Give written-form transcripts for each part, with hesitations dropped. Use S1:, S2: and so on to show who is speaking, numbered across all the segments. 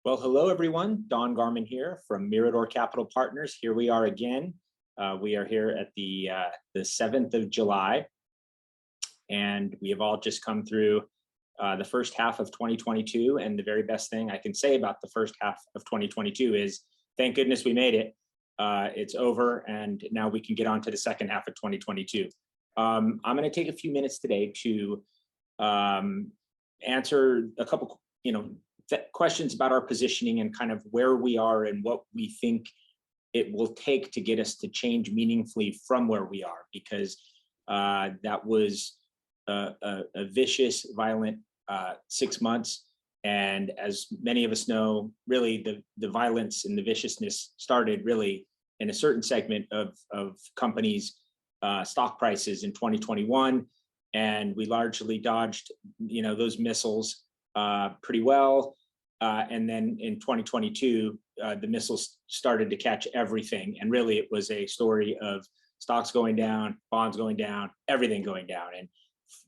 S1: Well, hello everyone. Don Garman here from Mirador Capital Partners. Here we are again. We are here at the 7th of July, and we have all just come through the first half of 2022. And the very best thing I can say about the first half of 2022 is, thank goodness we made it. It's over, and now we can get on to the second half of 2022. I'm going to take a few minutes today to answer a couple, questions about our positioning and kind of where we are and what we think it will take to get us to change meaningfully from where we are, because that was a vicious, violent 6 months. And as many of us know, really the violence and the viciousness started really in a certain segment of companies' stock prices in 2021. And we largely dodged, those missiles pretty well. And then in 2022, the missiles started to catch everything. And really, it was a story of stocks going down, bonds going down, everything going down. And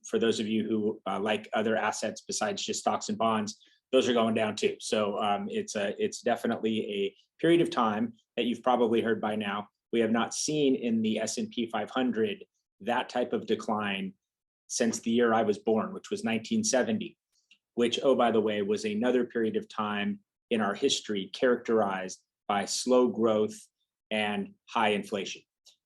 S1: for those of you who like other assets besides just stocks and bonds, those are going down too. So it's definitely a period of time that you've probably heard by now. We have not seen in the S&P 500 that type of decline since the year I was born, which was 1970. Which, oh, by the way, was another period of time in our history characterized by slow growth and high inflation.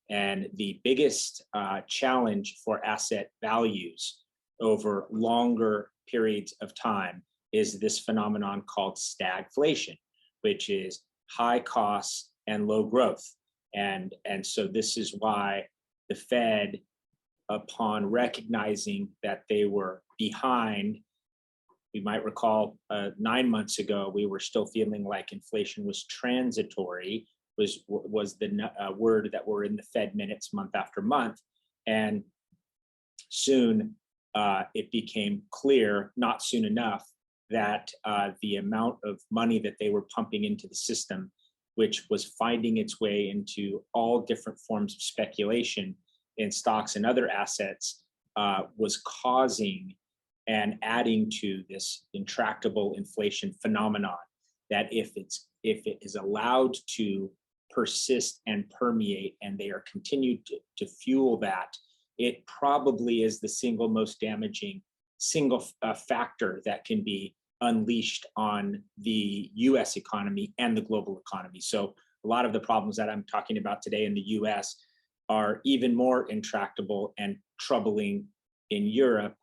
S1: And the biggest challenge for asset values over longer periods of time is this phenomenon called stagflation, which is high costs and low growth. And so this is why the Fed, upon recognizing that they were behind, you might recall 9 months ago, we were still feeling like inflation was transitory, was the word that were in the Fed minutes month after month. And soon it became clear, not soon enough, that the amount of money that they were pumping into the system, which was finding its way into all different forms of speculation in stocks and other assets, was causing and adding to this intractable inflation phenomenon that if it is allowed to persist and permeate, and they are continued to fuel that, it probably is the single most damaging factor that can be unleashed on the US economy and the global economy. So a lot of the problems that I'm talking about today in the US are even more intractable and troubling in Europe,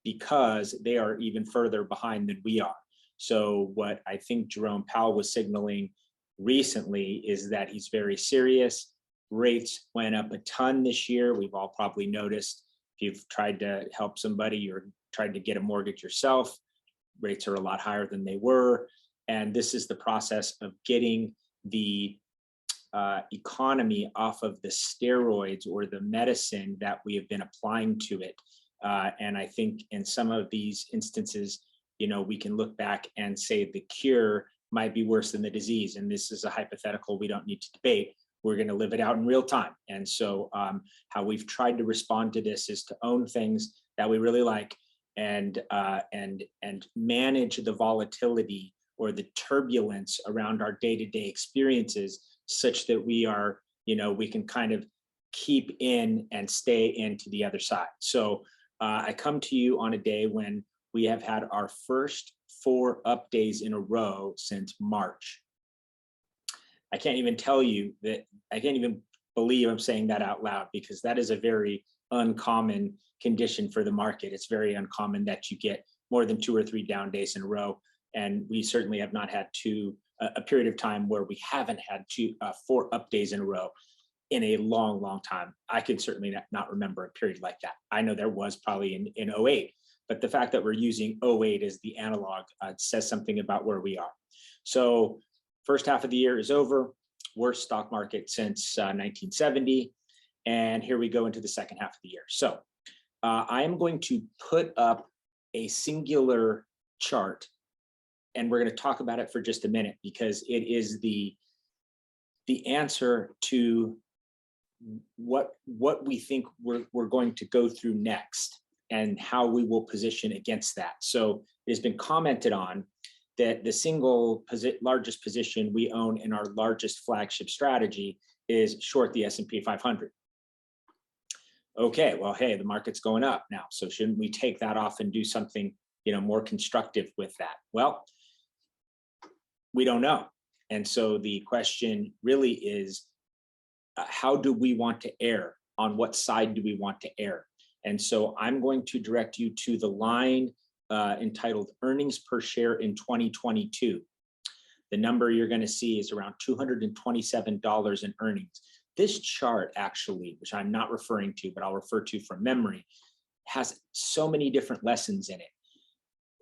S1: because they are even further behind than we are. So what I think Jerome Powell was signaling recently is that he's very serious. Rates went up a ton this year. We've all probably noticed, if you've tried to help somebody or tried to get a mortgage yourself, rates are a lot higher than they were. And this is the process of getting the economy off of the steroids or the medicine that we have been applying to it. And I think in some of these instances, we can look back and say the cure might be worse than the disease. And this is a hypothetical we don't need to debate. We're going to live it out in real time. And so how we've tried to respond to this is to own things that we really like and manage the volatility or the turbulence around our day-to-day experiences, such that we are, we can kind of keep in and stay into the other side. So I come to you on a day when we have had our first 4 up days in a row since March. I can't even tell you that, I can't even believe I'm saying that out loud, because that is a very uncommon condition for the market. It's very uncommon that you get more than 2 or 3 down days in a row. And we certainly have not had a period of time where we haven't had 4 up days in a row in a long, long time. I can certainly not remember a period like that. I know there was probably in 08, but the fact that we're using 08 as the analog says something about where we are. So first half of the year is over, worst stock market since 1970. And here we go into the second half of the year. So I am going to put up a singular chart, and we're going to talk about it for just a minute, because it is the answer to what we think we're going to go through next and how we will position against that. So it has been commented on that the single largest position we own in our largest flagship strategy is short the S&P 500. Okay, well, hey, the market's going up now, so shouldn't we take that off and do something, more constructive with that? Well, we don't know. And so the question really is, how do we want to err? On what side do we want to err? And so I'm going to direct you to the line entitled earnings per share in 2022. The number you're going to see is around $227 in earnings. This chart actually, which I'm not referring to, but I'll refer to from memory, has so many different lessons in it.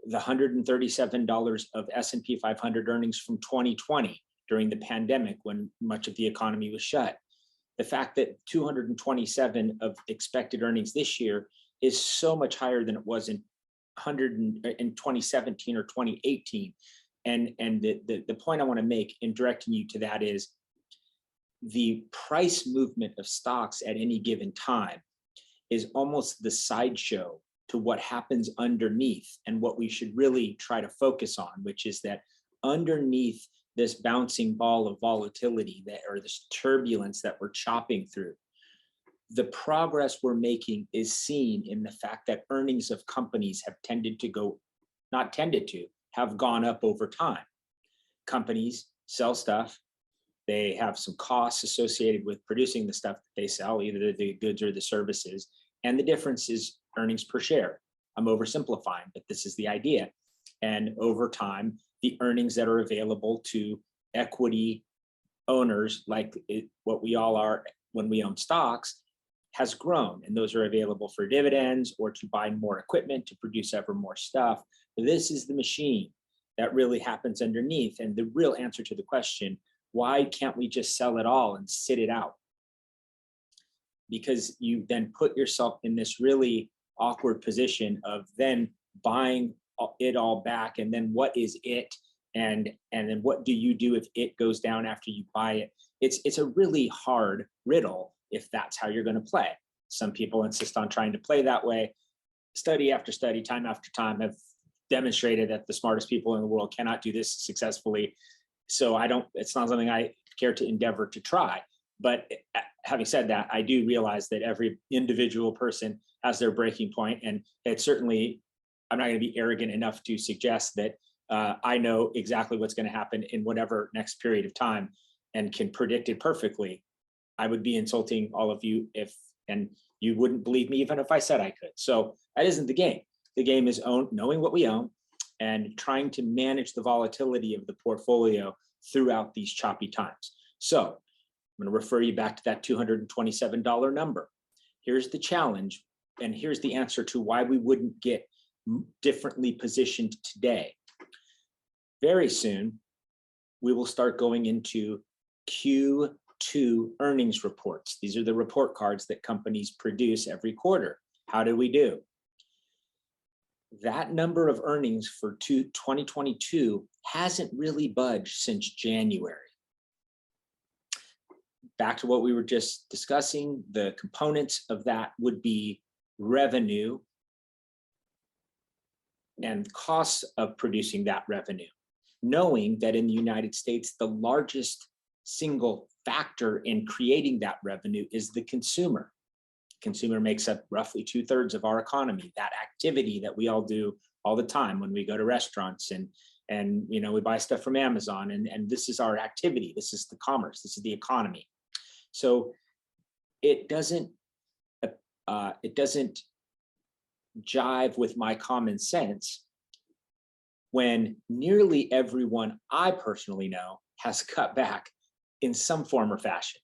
S1: The $137 of S&P 500 earnings from 2020 during the pandemic when much of the economy was shut. The fact that 227 of expected earnings this year is so much higher than it was in 2017 or 2018. And the point I want to make in directing you to that is the price movement of stocks at any given time is almost the sideshow to what happens underneath and what we should really try to focus on, which is that underneath this bouncing ball of volatility or this turbulence that we're chopping through, the progress we're making is seen in the fact that earnings of companies have have gone up over time. Companies sell stuff. They have some costs associated with producing the stuff that they sell, either the goods or the services. And the difference is earnings per share. I'm oversimplifying, but this is the idea. And over time, the earnings that are available to equity owners, like what we all are when we own stocks, has grown. And those are available for dividends or to buy more equipment to produce ever more stuff. This is the machine that really happens underneath. And the real answer to the question, why can't we just sell it all and sit it out? Because you then put yourself in this really awkward position of then buying it all back. And then what is it? And then what do you do if it goes down after you buy it? It's a really hard riddle if that's how you're going to play. Some people insist on trying to play that way. Study after study, time after time, have demonstrated that the smartest people in the world cannot do this successfully. So it's not something I care to endeavor to try. But having said that, I do realize that every individual person has their breaking point. And it's certainly, I'm not going to be arrogant enough to suggest that I know exactly what's going to happen in whatever next period of time and can predict it perfectly. I would be insulting all of you and you wouldn't believe me even if I said I could. So that isn't the game. The game is knowing what we own and trying to manage the volatility of the portfolio throughout these choppy times. So I'm going to refer you back to that $227 number. Here's the challenge, and here's the answer to why we wouldn't get differently positioned today. Very soon, we will start going into Q2 earnings reports. These are the report cards that companies produce every quarter. How do we do? That number of earnings for 2022 hasn't really budged since January. Back to what we were just discussing, the components of that would be revenue and costs of producing that revenue, knowing that in the United States, the largest single factor in creating that revenue is the consumer. Consumer makes up roughly 2/3 of our economy, that activity that we all do all the time when we go to restaurants and we buy stuff from Amazon, and this is our activity, this is the commerce, this is the economy. So it doesn't jive with my common sense when nearly everyone I personally know has cut back in some form or fashion.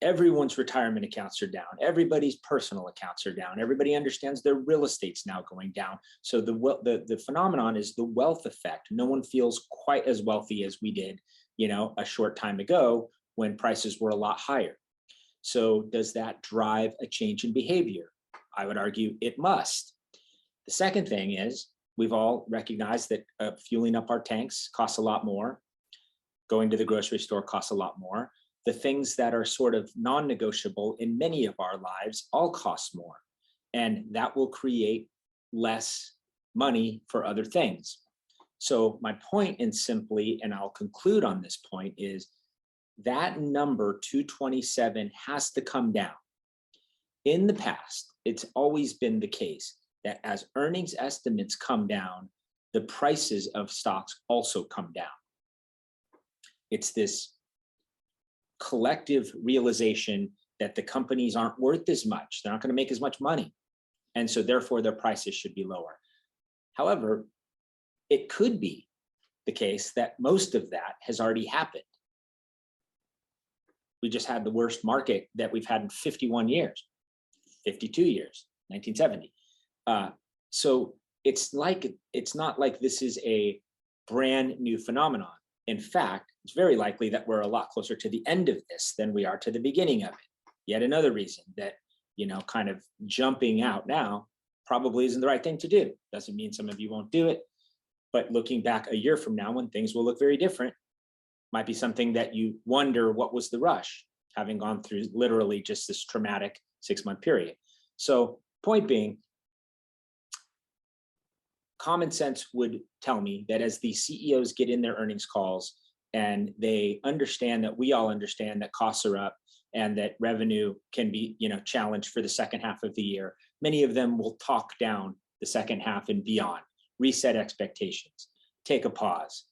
S1: Everyone's retirement accounts are down. Everybody's personal accounts are down. Everybody understands their real estate's now going down. So the phenomenon is the wealth effect. No one feels quite as wealthy as we did, a short time ago when prices were a lot higher. So does that drive a change in behavior? I would argue it must. The second thing is we've all recognized that fueling up our tanks costs a lot more. Going to the grocery store costs a lot more. The things that are sort of non-negotiable in many of our lives all cost more. And that will create less money for other things. So my point, and simply, and I'll conclude on this point, is that number 227 has to come down. In the past, it's always been the case that as earnings estimates come down, the prices of stocks also come down. It's this collective realization that the companies aren't worth as much. They're not going to make as much money. And so therefore their prices should be lower. However, it could be the case that most of that has already happened. We just had the worst market that we've had in 51 years, 52 years, 1970. So it's not like this is a brand new phenomenon. In fact, it's very likely that we're a lot closer to the end of this than we are to the beginning of it. Yet another reason that, kind of jumping out now probably isn't the right thing to do. Doesn't mean some of you won't do it, but looking back a year from now when things will look very different, might be something that you wonder, what was the rush, having gone through literally just this traumatic 6-month period. So point being, common sense would tell me that as the CEOs get in their earnings calls and they understand that we all understand that costs are up and that revenue can be, challenged for the second half of the year, many of them will talk down the second half and beyond, reset expectations, take a pause,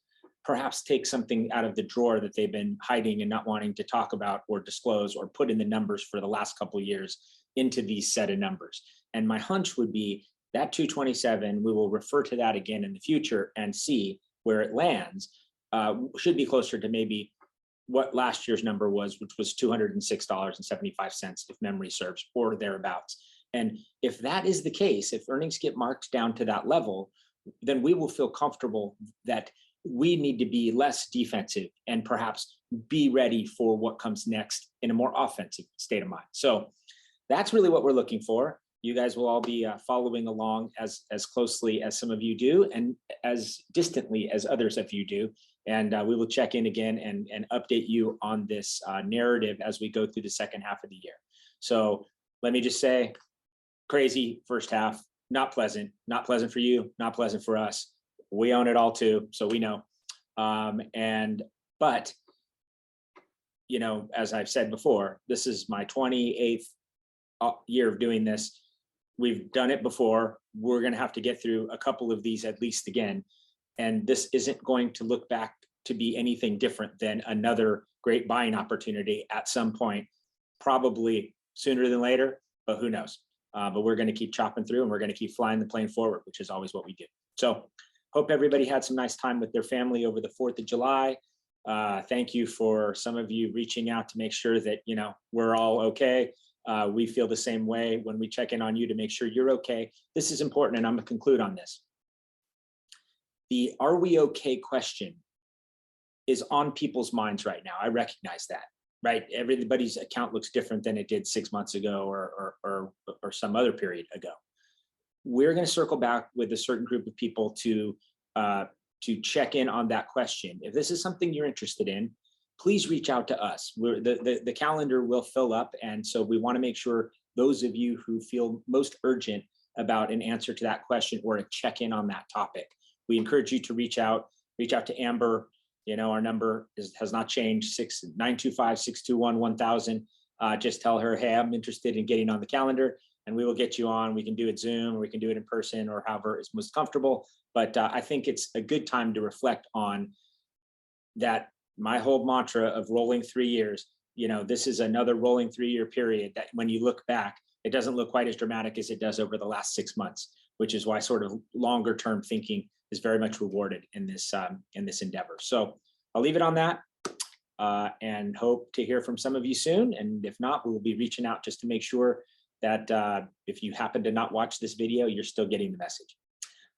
S1: perhaps take something out of the drawer that they've been hiding and not wanting to talk about or disclose or put in the numbers for the last couple of years into these set of numbers. And my hunch would be that 227, we will refer to that again in the future and see where it lands, should be closer to maybe what last year's number was, which was $206.75, if memory serves, or thereabouts. And if that is the case, if earnings get marked down to that level, then we will feel comfortable that we need to be less defensive and perhaps be ready for what comes next in a more offensive state of mind. So that's really what we're looking for. You guys will all be following along as closely as some of you do and as distantly as others of you do. And we will check in again and update you on this narrative as we go through the second half of the year. So let me just say, crazy first half, not pleasant for you, not pleasant for us. We own it all too, so we know. But as I've said before, this is my 28th year of doing this. We've done it before. We're going to have to get through a couple of these at least again. And this isn't going to look back to be anything different than another great buying opportunity at some point, probably sooner than later, but who knows? But we're going to keep chopping through and we're going to keep flying the plane forward, which is always what we do. So hope everybody had some nice time with their family over the 4th of July. Thank you for some of you reaching out to make sure that, we're all okay. We feel the same way when we check in on you to make sure you're okay. This is important, and I'm going to conclude on this. The "are we okay" question is on people's minds right now. I recognize that, right? Everybody's account looks different than it did 6 months ago or some other period ago. We're going to circle back with a certain group of people to check in on that question. If this is something you're interested in, please reach out to us. The calendar will fill up, and so we want to make sure those of you who feel most urgent about an answer to that question or a check-in on that topic, we encourage you to reach out to Amber. Our number has not changed, 925-621-1000. Just tell her, hey, I'm interested in getting on the calendar, and we will get you on. We can do it Zoom, or we can do it in person, or however is most comfortable. But I think it's a good time to reflect on that. My whole mantra of rolling 3 years, this is another rolling 3-year period that when you look back, it doesn't look quite as dramatic as it does over the last 6 months, which is why sort of longer term thinking is very much rewarded in this endeavor. So I'll leave it on that and hope to hear from some of you soon. And if not, we will be reaching out just to make sure that if you happen to not watch this video, you're still getting the message.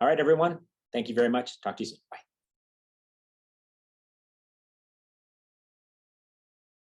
S1: All right, everyone. Thank you very much. Talk to you soon. Bye.